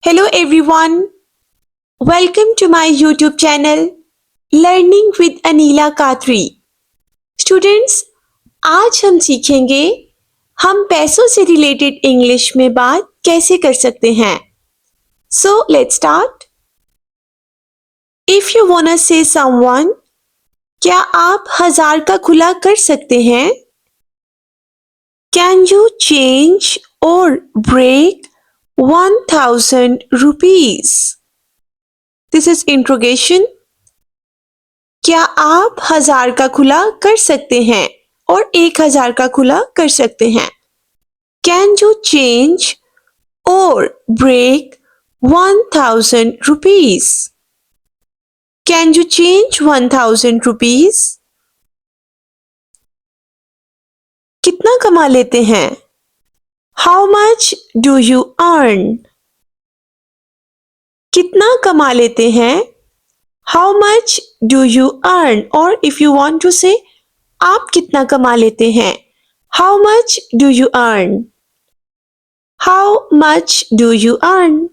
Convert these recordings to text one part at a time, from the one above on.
Hello everyone, welcome to my YouTube channel Learning with Anila Khatri. Students, आज हम सीखेंगे हम पैसों से रिलेटेड इंग्लिश में बात कैसे कर सकते हैं. So let's start. If you wanna say someone, क्या आप 1000 का खुला कर सकते हैं? Can you change or break 1000 rupees? This is interrogation. क्या आप 1000 का खुला कर सकते हैं और 1000 का खुला कर सकते हैं? Can you change or break 1000 rupees? Can you change 1000 rupees? कितना कमा लेते हैं? How much do you earn? कितना कमा लेते हैं? How much do you earn? Or if you want to say, आप कितना कमा लेते हैं? How much do you earn? How much do you earn?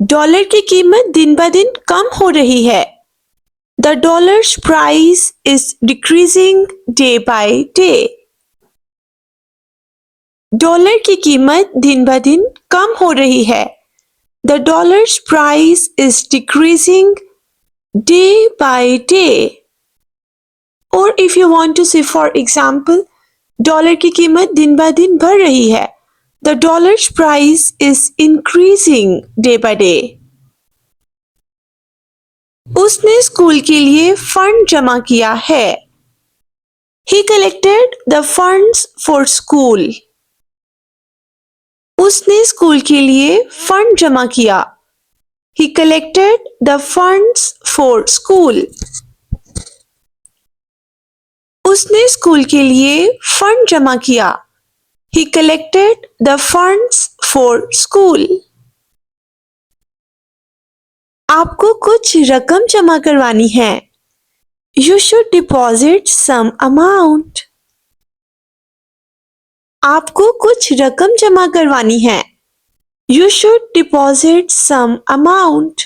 Dollar की कीमत दिन ब दिन कम हो रही है. The dollar's price is decreasing day by day. Dollar की कीमत दिन ब दिन कम हो रही है. The dollar's price is decreasing day by day. Or if you want to say, for example, dollar की कीमत दिन ब दिन बढ़ रही है. The dollar's price is increasing day by day. उसने स्कूल के लिए फंड जमा किया है. He collected the funds for school. उसने स्कूल के लिए फंड जमा किया. He collected the funds for school. उसने स्कूल के लिए फंड जमा किया. He collected the funds for school. आपको कुछ रकम जमा करवानी है. You should deposit some amount. आपको कुछ रकम जमा करवानी है. You should deposit some amount.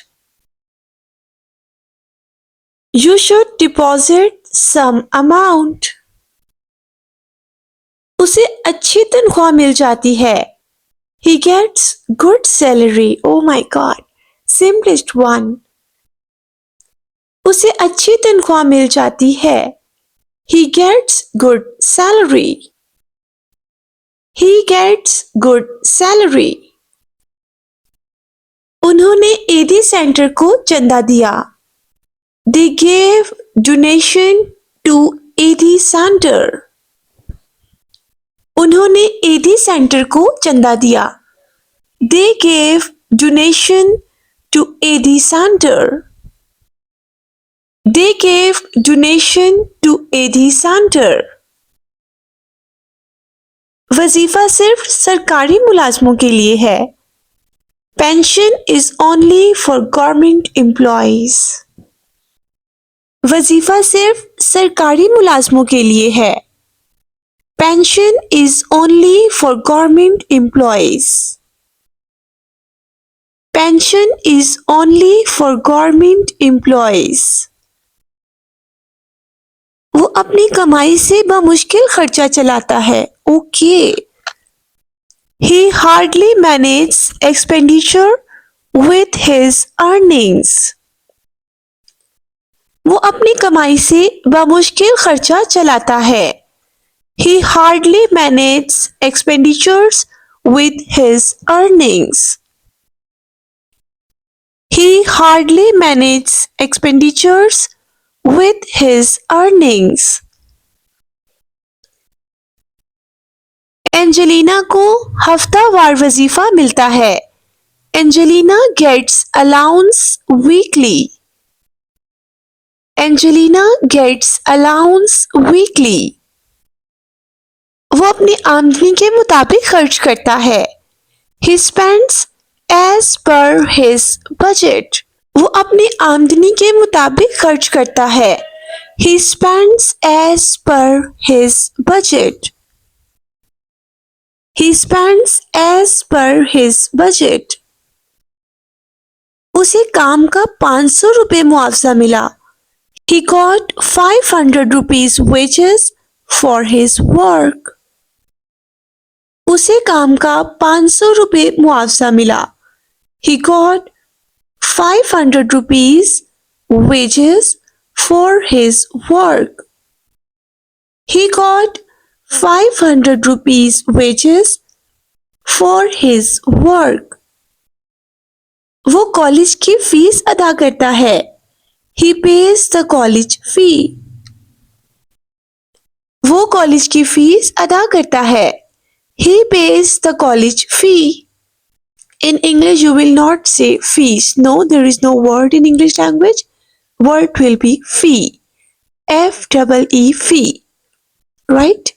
You should deposit some amount. उसे अच्छी तनख्वाह मिल जाती है. He gets good salary. Oh my God. Simplest one. उसे अच्छी तनख्वाह मिल जाती है. He gets good salary. He gets good salary. उन्होंने एडी सेंटर को चंदा दिया. They gave donation to aid centre. उन्होंने एडी सेंटर को चंदा दिया. They gave donation to aid centre. They gave donation to aid centre. वजीफा सिर्फ सरकारी मुलाजमों के लिए है. Pension is only for government employees. वजीफा सिर्फ सरकारी मुलाजमों के लिए है. Pension is only for government employees. Pension is only for government employees. वो अपनी कमाई से बमुश्किल खर्चा चलाता है. Okay. He hardly manages expenditure with his earnings. वो अपनी कमाई से बमुश्किल खर्चा चलाता है. He hardly manages expenditures with his earnings. He hardly manages expenditures with his earnings. Angelina को हफ्तावार वजीफा मिलता है. Angelina gets allowance weekly. Angelina gets allowance weekly. वो अपनी आमदनी के मुताबिक खर्च करता है. He spends as per his budget. वो अपनी आमदनी के मुताबिक खर्च करता है. He spends as per his budget. He spends as per his budget. उसे काम का 500 रुपये मुआवजा मिला. He got 500 rupees wages for his work. उसे काम का 500 रुपये मुआवजा मिला. He got 500 rupees wages for his work. He got 500 rupees wages for his work. वो कॉलेज की फीस अदा करता है. He pays the college fee. वो कॉलेज की फीस अदा करता है. He pays the college fee. In English, you will not say fees. No, there is no word in English language. Word will be fee. F-E-E, fee. Right?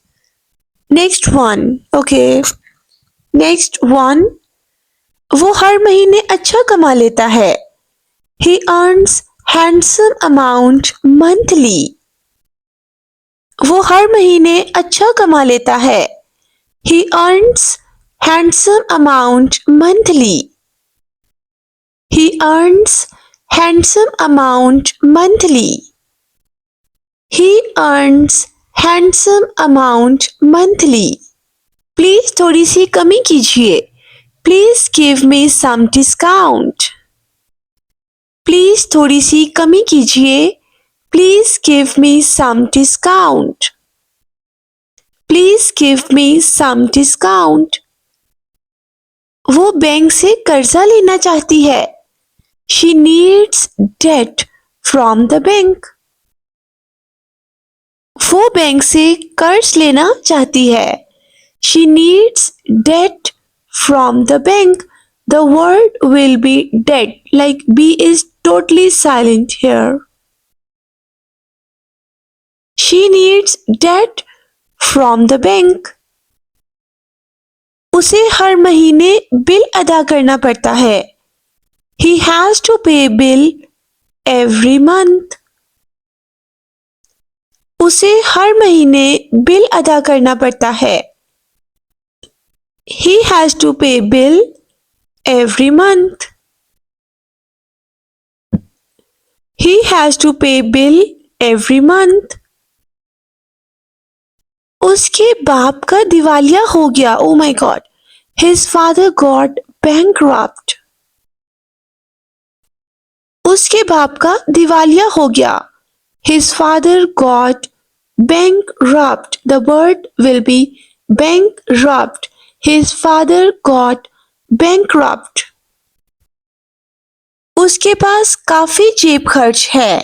Next one. Okay. Next one. वो हर महीने अच्छा कमा लेता है. He earns handsome amount monthly. वो हर महीने अच्छा कमा लेता है. He earns handsome amount monthly. He earns handsome amount monthly. He earns handsome amount monthly. Please थोड़ी सी कमी कीजिए. Please give me some discount. Please थोड़ी सी कमी कीजिए. Please give me some discount. Please give me some discount. वो bank से कर्जा लेना चाहती है. She needs debt from the bank. वो बैंक से कर्ज लेना चाहती है. She needs debt from the bank. The word will be debt, like B is totally silent here. She needs debt from the bank. उसे हर महीने बिल अदा करना पड़ता है. He has to pay bill every month. उसे हर महीने bill अदा करना पड़ता है. He has to pay bill every month. He has to pay bill every month. उसके बाप का दिवालिया हो गया. Oh my God. His father got bankrupt. उसके बाप का दिवालिया हो गया. His father got bankrupt. The word will be bankrupt. His father got bankrupt. उसके पास काफी जेब खर्च है.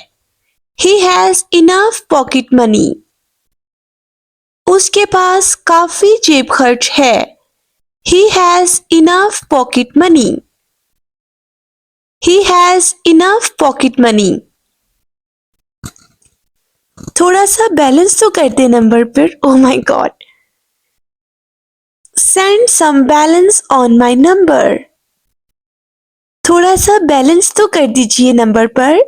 He has enough pocket money. उसके पास काफी जेब खर्च है. He has enough pocket money. He has enough pocket money. थोड़ा सा बैलेंस तो कर दे नंबर पर. Oh my God. Send some balance on my number. थोड़ा सा बैलेंस तो कर दीजिए नंबर पर.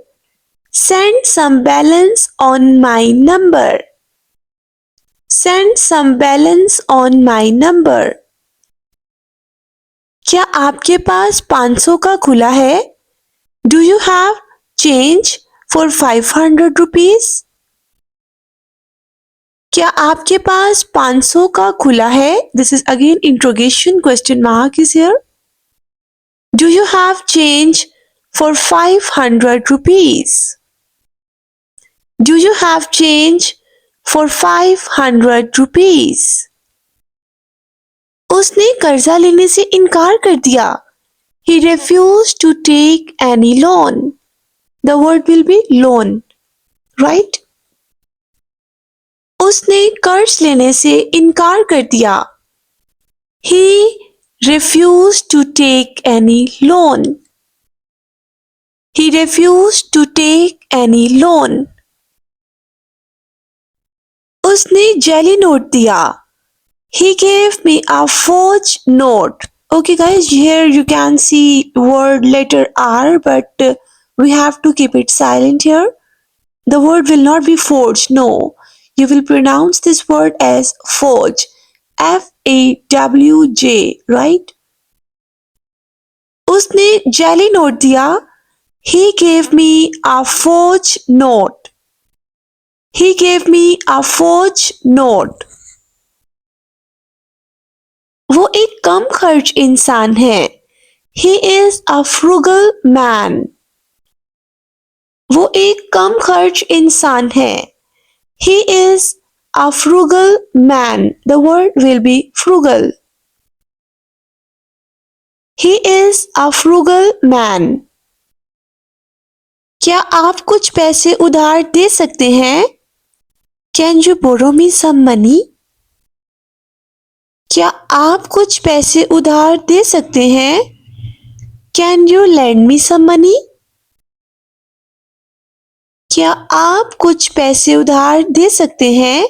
Send some balance on my number. Send some balance on my number. क्या आपके पास 500 का खुला है? Do you have change for 500 rupees? क्या आपके पास 500 का खुला है? This is again interrogation, question mark is here. Do you have change for 500 rupees? Do you have change for 500 rupees? उसने कर्जा लेने से इनकार कर दिया. He refused to take any loan. The word will be loan, right? उसने कर्ज लेने से इनकार कर दिया. He refused to take any loan. He refused to take any loan. उसने जाली नोट दिया. He gave me a forged note. Okay guys, here you can see word letter R, but we have to keep it silent here. The word will not be forged. No, you will pronounce this word as forge. JAWJ, right? उसने जाली note दिया. He gave me a forged note. He gave me a forged note. वो एक कम खर्च इंसान है. He is a frugal man. वो एक कम खर्च इंसान है. He is a frugal man. The word will be frugal. He is a frugal man. क्या आप कुछ पैसे उधार दे सकते हैं? Can you borrow me some money? क्या आप कुछ पैसे उधार दे सकते हैं? Can you lend me some money? क्या आप कुछ पैसे उधार दे सकते हैं?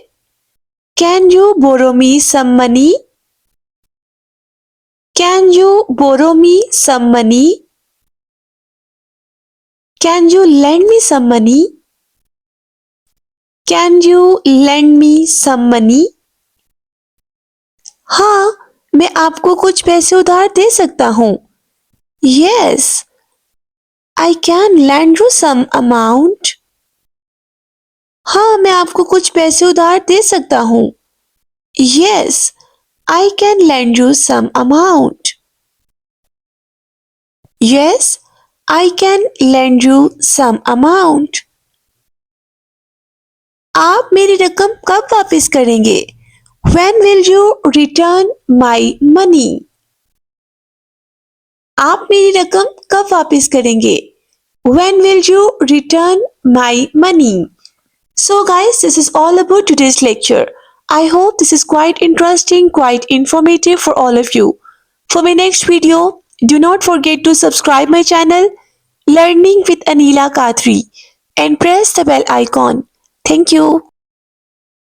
Can you borrow me some money? Can you borrow me some money? Can you lend me some money? Can you lend me some money? हाँ, मैं आपको कुछ पैसे उधार दे सकता हूँ. Yes, I can lend you some amount. हाँ, मैं आपको कुछ पैसे उधार दे सकता हूँ. Yes, I can lend you some amount. Yes, I can lend you some amount. आप मेरी रकम कब वापस करेंगे? When will you return my money? आप मेरी रकम कब वापस करेंगे? When will you return my money? So guys, this is all about today's lecture. I hope this is quite interesting, quite informative for all of you. For my next video, do not forget to subscribe my channel, Learning with Anila Kathri, and press the bell icon. Thank you.